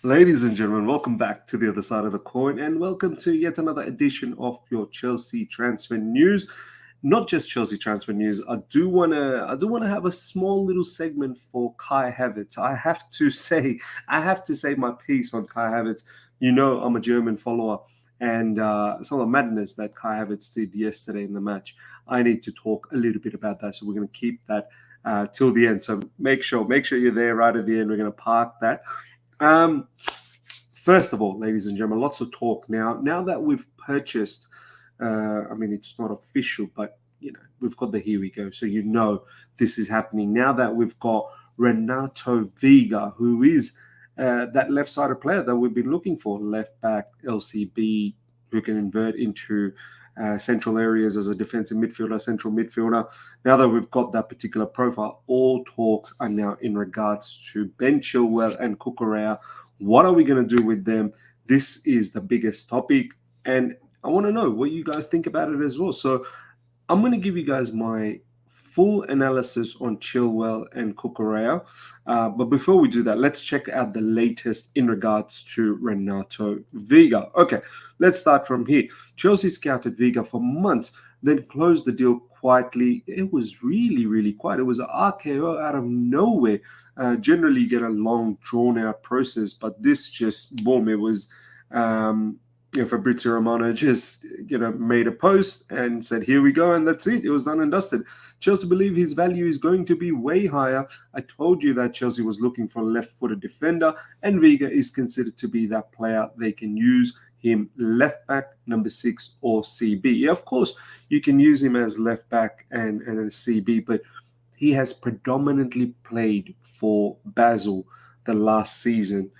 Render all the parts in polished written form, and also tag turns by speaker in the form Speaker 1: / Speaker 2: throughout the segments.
Speaker 1: Ladies and gentlemen, welcome back to the other side of the coin, and welcome to yet another edition of your Chelsea transfer news. Not just Chelsea transfer news. I do wanna have a small little segment for Kai Havertz. I have to say my piece on Kai Havertz. You know, I'm a German follower, and some of the madness that Kai Havertz did yesterday in the match. I need to talk a little bit about that, so we're going to keep that till the end. So make sure you're there right at the end. We're going to park that. Um, First of all, ladies and gentlemen, lots of talk now. Now that we've purchased, I mean, it's not official, but we've got the here we go. So this is happening now that we've got Renato Veiga, who is that left-sided player that we've been looking for, left back, LCB, who can invert into central areas as a defensive midfielder, central midfielder. Now that we've got that particular profile, all talks are now in regards to Ben Chilwell and Cucurella. What are we going to do with them? This is the biggest topic, and I want to know what you guys think about it as well. So I'm going to give you guys my full analysis on Chilwell and Cucurella. But before we do that, let's check out the latest in regards to Renato Veiga. Okay, let's start from here. Chelsea scouted Veiga for months, then closed the deal quietly. It was really, really quiet. It was an RKO out of nowhere. Generally, you get a long, drawn-out process, but this just, boom, it was... Fabrizio Romano just made a post and said, here we go, and that's it. It was done and dusted. Chelsea believe his value is going to be way higher. I told you that Chelsea was looking for a left-footed defender, and Veiga is considered to be that player. They can use him left back, number 6, or CB. Yeah, of course, you can use him as left back and a CB, but he has predominantly played for Basel the last season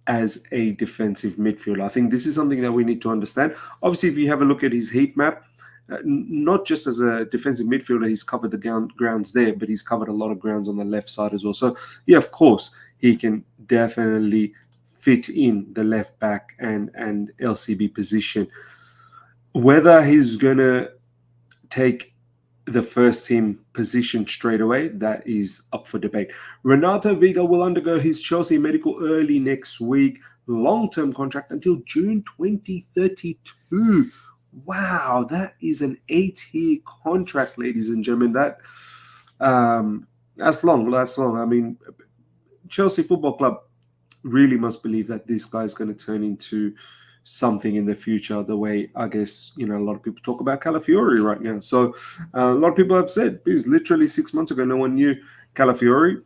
Speaker 1: as a defensive midfielder. I think this is something that we need to understand. Obviously, if you have a look at his heat map, not just as a defensive midfielder, he's covered the grounds there, but he's covered a lot of grounds on the left side as well. So, yeah, of course, he can definitely fit in the left back and LCB position. Whether he's going to take the first team position straight away, that is up for debate. Renato Veiga will undergo his Chelsea medical early next week. Long-term contract until June 2032. Wow, that is an 8-year contract, ladies and gentlemen. That's long. I mean, Chelsea Football Club really must believe that this guy is going to turn into something in the future, the way I guess a lot of people talk about Calafiori right now. So a lot of people have said, because literally 6 months ago no one knew Calafiori.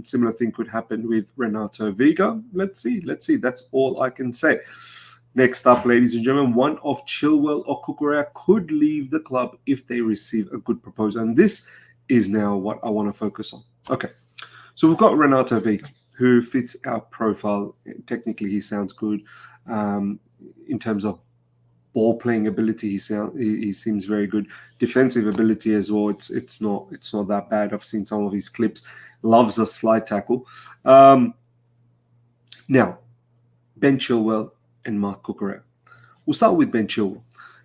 Speaker 1: Similar thing could happen with Renato Veiga. Let's see. That's all I can say. Next up, ladies and gentlemen, one of Chilwell or Cucurella could leave the club if they receive a good proposal, and this is now what I want to focus on. Okay, so we've got Renato Veiga, who fits our profile. Technically he sounds good. In terms of ball playing ability, he seems very good. Defensive ability as well, it's not that bad. I've seen some of his clips. Loves a slide tackle. Now, Ben Chilwell and Mark Cucurella. We'll start with Ben Chilwell.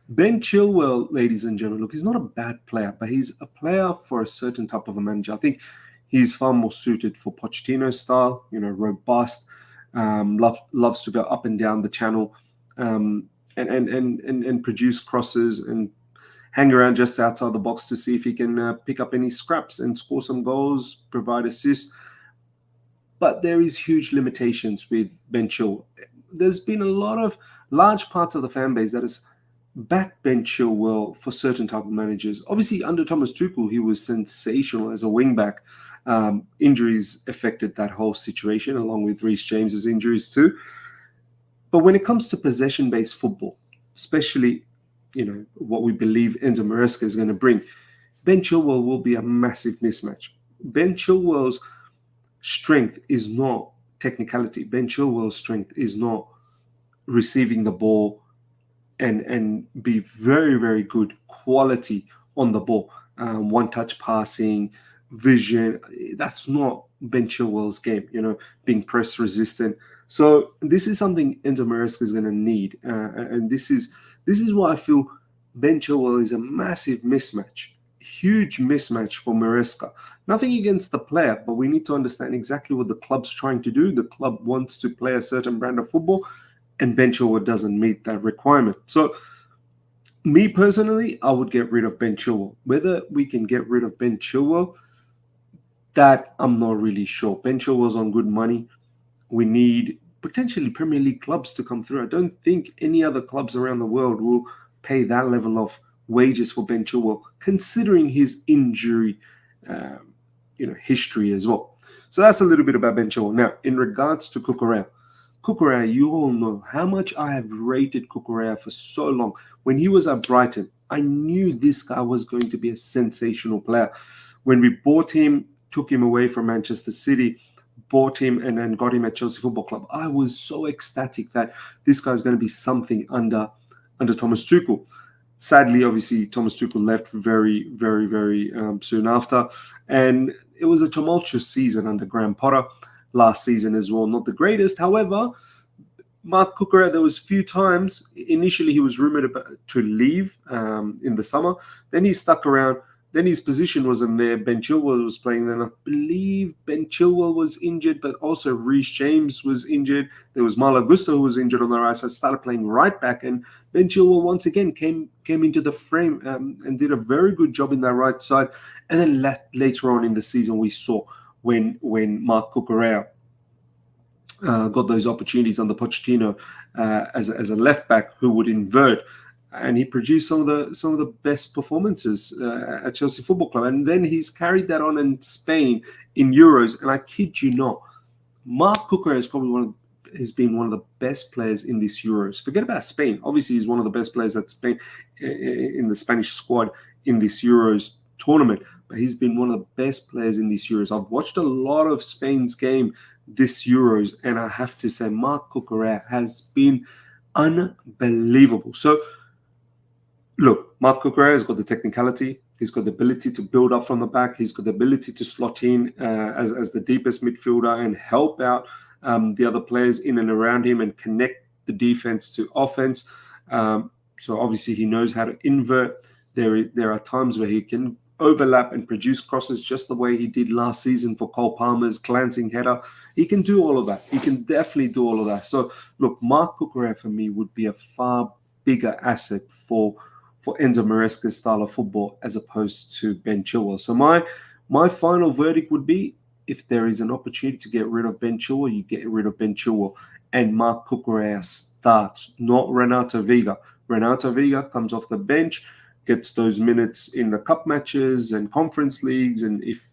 Speaker 1: Ben Chilwell, ladies and gentlemen, look, he's not a bad player, but he's a player for a certain type of a manager. I think he's far more suited for Pochettino's style. Robust, loves to go up and down the channel. And produce crosses and hang around just outside the box to see if he can pick up any scraps and score some goals, provide assists. But there is huge limitations with Ben Chilwell. There's been a lot of large parts of the fan base that has backed Ben Chilwell for certain type of managers. Obviously, under Thomas Tuchel, he was sensational as a wing-back. Injuries affected that whole situation, along with Reece James's injuries too. But when it comes to possession-based football, especially, what we believe Enzo Maresca is going to bring, Ben Chilwell will be a massive mismatch. Ben Chilwell's strength is not technicality. Ben Chilwell's strength is not receiving the ball and be very, very good quality on the ball. One-touch passing, vision, that's not Ben Chilwell's game, being press resistant. So this is something Enzo Maresca is going to need, and this is why I feel Ben Chilwell is a massive mismatch. huge mismatch for Maresca. Nothing against the player, but we need to understand exactly what the club's trying to do. The club wants to play a certain brand of football, and Ben Chilwell doesn't meet that requirement. So, me personally, I would get rid of Ben Chilwell. Whether we can get rid of Ben Chilwell, that I'm not really sure. Ben Chilwell's on good money. We need potentially Premier League clubs to come through. I don't think any other clubs around the world will pay that level of wages for Ben Chilwell, considering his injury, history as well. So that's a little bit about Ben Chilwell. Now, in regards to Cucurella, you all know how much I have rated Cucurella for so long. When he was at Brighton, I knew this guy was going to be a sensational player. When we bought him, took him away from Manchester City, bought him and then got him at Chelsea Football Club, I was so ecstatic that this guy's going to be something under Thomas Tuchel. Sadly, obviously, Thomas Tuchel left very, very, very soon after. And it was a tumultuous season under Graham Potter. Last season as well, not the greatest. However, Marc Cucurella, there was a few times, initially he was rumoured to leave in the summer. Then he stuck around. Then his position wasn't there. Ben Chilwell was playing. Then I believe Ben Chilwell was injured, but also Reece James was injured. There was Malo Gusto who was injured on the right side, started playing right back. And Ben Chilwell once again came into the frame and did a very good job in that right side. And then later on in the season, we saw when Marc Cucurella got those opportunities under Pochettino as a left back who would invert, and he produced some of the best performances at Chelsea Football Club. And then he's carried that on in Spain in Euros. And I kid you not, Marc Cucurella is probably has been one of the best players in this Euros. Forget about Spain. Obviously, he's one of the best players at Spain in the Spanish squad in this Euros tournament. But he's been one of the best players in these Euros. I've watched a lot of Spain's game this Euros, and I have to say Marc Cucurella has been unbelievable. So, look, Marc Cucurella has got the technicality. He's got the ability to build up from the back. He's got the ability to slot in as the deepest midfielder and help out the other players in and around him and connect the defense to offense. So, obviously, he knows how to invert. There are times where he can overlap and produce crosses just the way he did last season for Cole Palmer's glancing header. He can do all of that. He can definitely do all of that. So, look, Marc Cucurella for me would be a far bigger asset for Enzo Maresca's style of football as opposed to Ben Chilwell. So my final verdict would be, if there is an opportunity to get rid of Ben Chilwell, you get rid of Ben Chilwell. And Marc Cucurella starts, not Renato Veiga. Renato Veiga comes off the bench, gets those minutes in the cup matches and conference leagues. And if,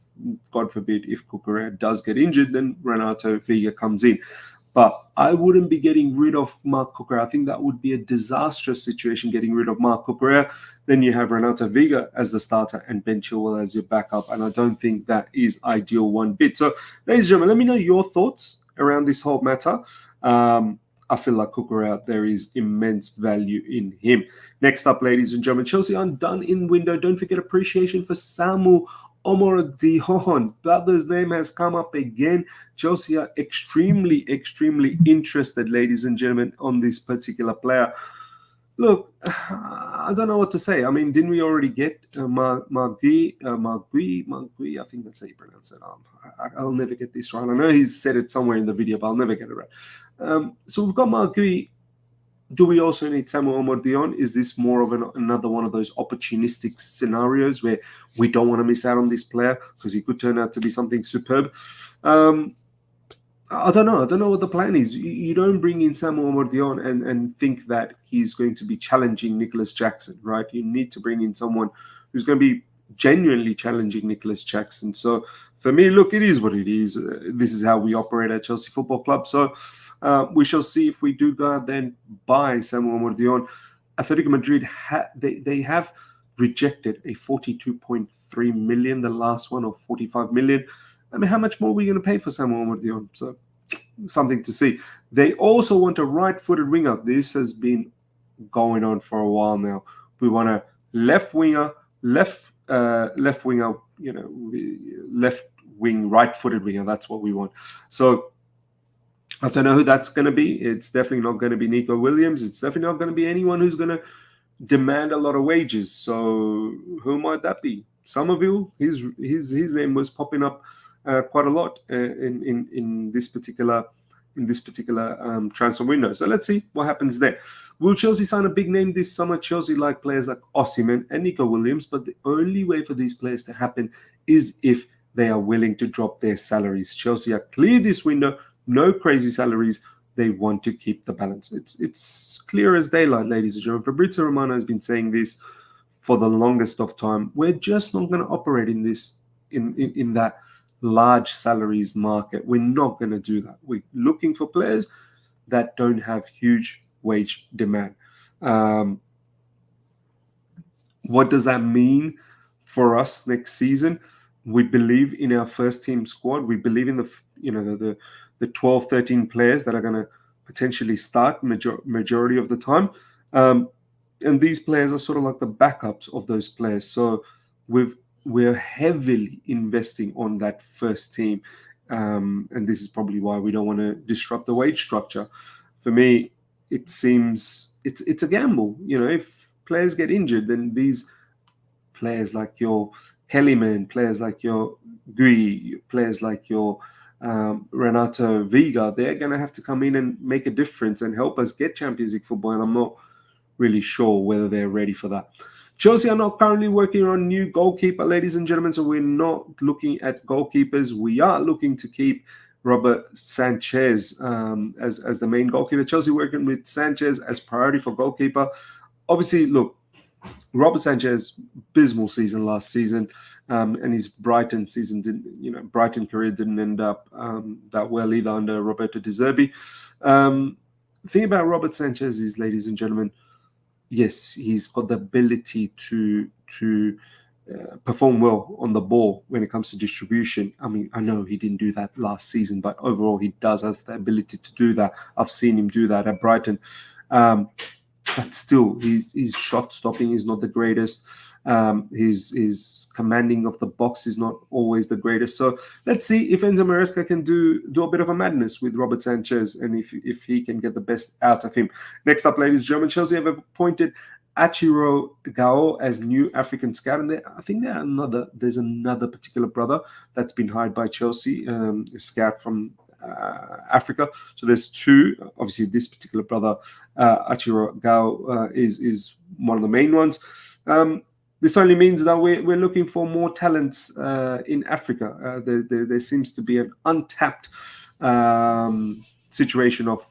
Speaker 1: God forbid, if Cucurella does get injured, then Renato Veiga comes in. But I wouldn't be getting rid of Marc Cucurella. I think that would be a disastrous situation, getting rid of Marc Cucurella. Then you have Renato Veiga as the starter and Ben Chilwell as your backup. And I don't think that is ideal one bit. So, ladies and gentlemen, let me know your thoughts around this whole matter. I feel like Cucurella, there is immense value in him. Next up, ladies and gentlemen, Chelsea undone in window. Don't forget appreciation for Samu Castillejo. Brother's name has come up again. Chelsea are extremely, extremely interested, ladies and gentlemen, on this particular player. Look, I don't know what to say. I mean, didn't we already get Magui? I think that's how you pronounce it. I'll never get this right. I know he's said it somewhere in the video, but I'll never get it right. So we've got Magui. Do we also need Samu Omar? Is this more of another one of those opportunistic scenarios where we don't want to miss out on this player because he could turn out to be something superb? I don't know. I don't know what the plan is. You don't bring in Samu Omar and think that he's going to be challenging Nicholas Jackson, right? You need to bring in someone who's going to be genuinely challenging Nicholas Jackson. So for me, look, it is what it is. This is how we operate at Chelsea Football Club. So we shall see if we do go out there and buy Samu Omar. Atletico Madrid, they have rejected a 42.3 million, the last one, or 45 million. I mean, how much more are we going to pay for Samu Omar? So, something to see. They also want a right-footed winger. This has been going on for a while now. We want a left wing, right-footed winger. That's what we want. So, I don't know who that's going to be. It's definitely not going to be Nico Williams. It's definitely not going to be anyone who's going to demand a lot of wages. So, who might that be? Somerville, his name was popping up quite a lot in this particular transfer window. So let's see what happens there. Will Chelsea sign a big name this summer? Chelsea like players like Osimhen and Nico Williams, but the only way for these players to happen is if they are willing to drop their salaries. Chelsea are clear this window, no crazy salaries. They want to keep the balance. It's clear as daylight, ladies and gentlemen. Fabrizio Romano has been saying this for the longest of time. We're just not going to operate in that large salaries market. We're not going to do that. We're looking for players that don't have huge wage demand. What does that mean for us next season? We believe in our first team squad. We believe in the 12, 13 players that are going to potentially start majority of the time. And these players are sort of like the backups of those players. So we're heavily investing on that first team. And this is probably why we don't want to disrupt the wage structure. For me, it seems it's a gamble. If players get injured, then these players like your Kellyman, players like your Gui, players like your Renato Veiga, they're going to have to come in and make a difference and help us get Champions League football. And I'm not really sure whether they're ready for that. Chelsea are not currently working on new goalkeeper, ladies and gentlemen, so we're not looking at goalkeepers. We are looking to keep Robert Sanchez as the main goalkeeper. Chelsea working with Sanchez as priority for goalkeeper. Obviously, look, Robert Sanchez, abysmal season last season, and his Brighton career didn't end up that well either under Roberto De Zerbi. The thing about Robert Sanchez is, ladies and gentlemen, yes, he's got the ability to perform well on the ball when it comes to distribution. I mean, I know he didn't do that last season, but overall he does have the ability to do that. I've seen him do that at Brighton. But still, his shot stopping is not the greatest. His commanding of the box is not always the greatest. So let's see if Enzo Maresca can do a bit of a madness with Robert Sanchez, and if he can get the best out of him. Next up, ladies and gentlemen, Chelsea have appointed Achiro Gao as new African scout, and I think there's another particular brother that's been hired by Chelsea, a scout from Africa. So there's two. Obviously, this particular brother, Achiro Gao, is one of the main ones. This only means that we're looking for more talents in Africa. There seems to be an untapped situation of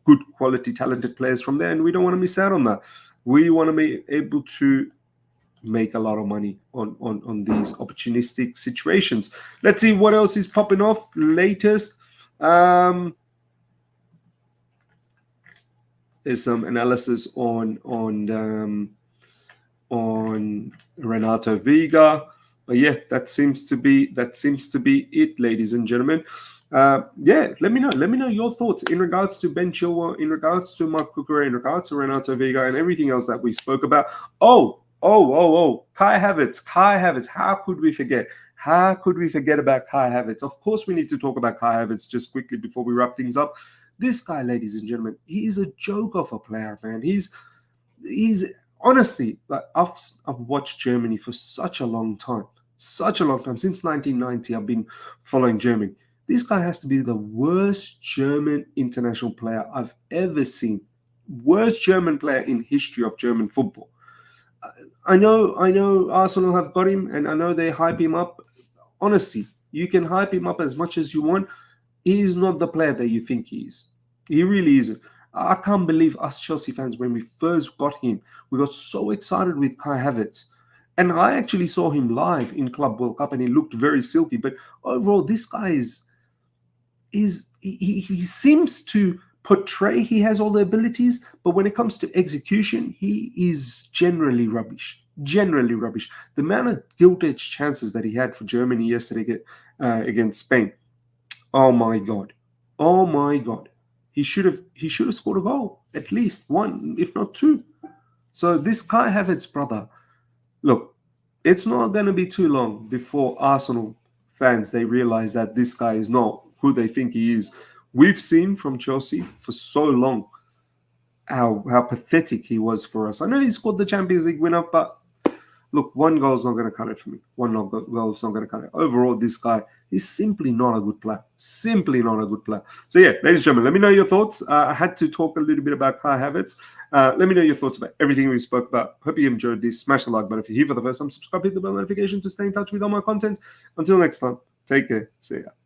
Speaker 1: good quality, talented players from there, and we don't want to miss out on that. We want to be able to make a lot of money on these opportunistic situations. Let's see what else is popping off. Latest, there's some analysis on Renato Veiga, but yeah, that seems to be it, ladies and gentlemen. Let me know your thoughts in regards to Ben Chilwell, in regards to Marc Cucurella, in regards to Renato Veiga, and everything else that we spoke about. Kai Havertz. How could we forget? How could we forget about Kai Havertz? Of course, we need to talk about Kai Havertz just quickly before we wrap things up. This guy, ladies and gentlemen, he is a joke of a player, man. He's honestly, like, I've watched Germany for such a long time. Since 1990, I've been following Germany. This guy has to be the worst German international player I've ever seen. Worst German player in history of German football. I know Arsenal have got him, and I know they hype him up. Honestly, you can hype him up as much as you want. He is not the player that you think he is. He really isn't. I can't believe us Chelsea fans, when we first got him, we got so excited with Kai Havertz. And I actually saw him live in Club World Cup, and he looked very silky. But overall, this guy he seems to portray he has all the abilities, but when it comes to execution, he is generally rubbish. The amount of gilt-edged chances that he had for Germany yesterday against Spain, oh my god, he should have scored a goal, at least one, if not two. So this Kai Havertz brother, look, it's not going to be too long before Arsenal fans, they realize that this guy is not who they think he is. We've seen from Chelsea for so long how pathetic he was for us. I know he scored the Champions League winner, but look, one goal is not going to cut it for me. One goal is not going to cut it. Overall, this guy is simply not a good player. Simply not a good player. So yeah, ladies and gentlemen, let me know your thoughts. I had to talk a little bit about Kai Havertz. Let me know your thoughts about everything we spoke about. Hope you enjoyed this. Smash the like button if you're here for the first time. Subscribe, hit the bell notification to stay in touch with all my content. Until next time, take care. See ya.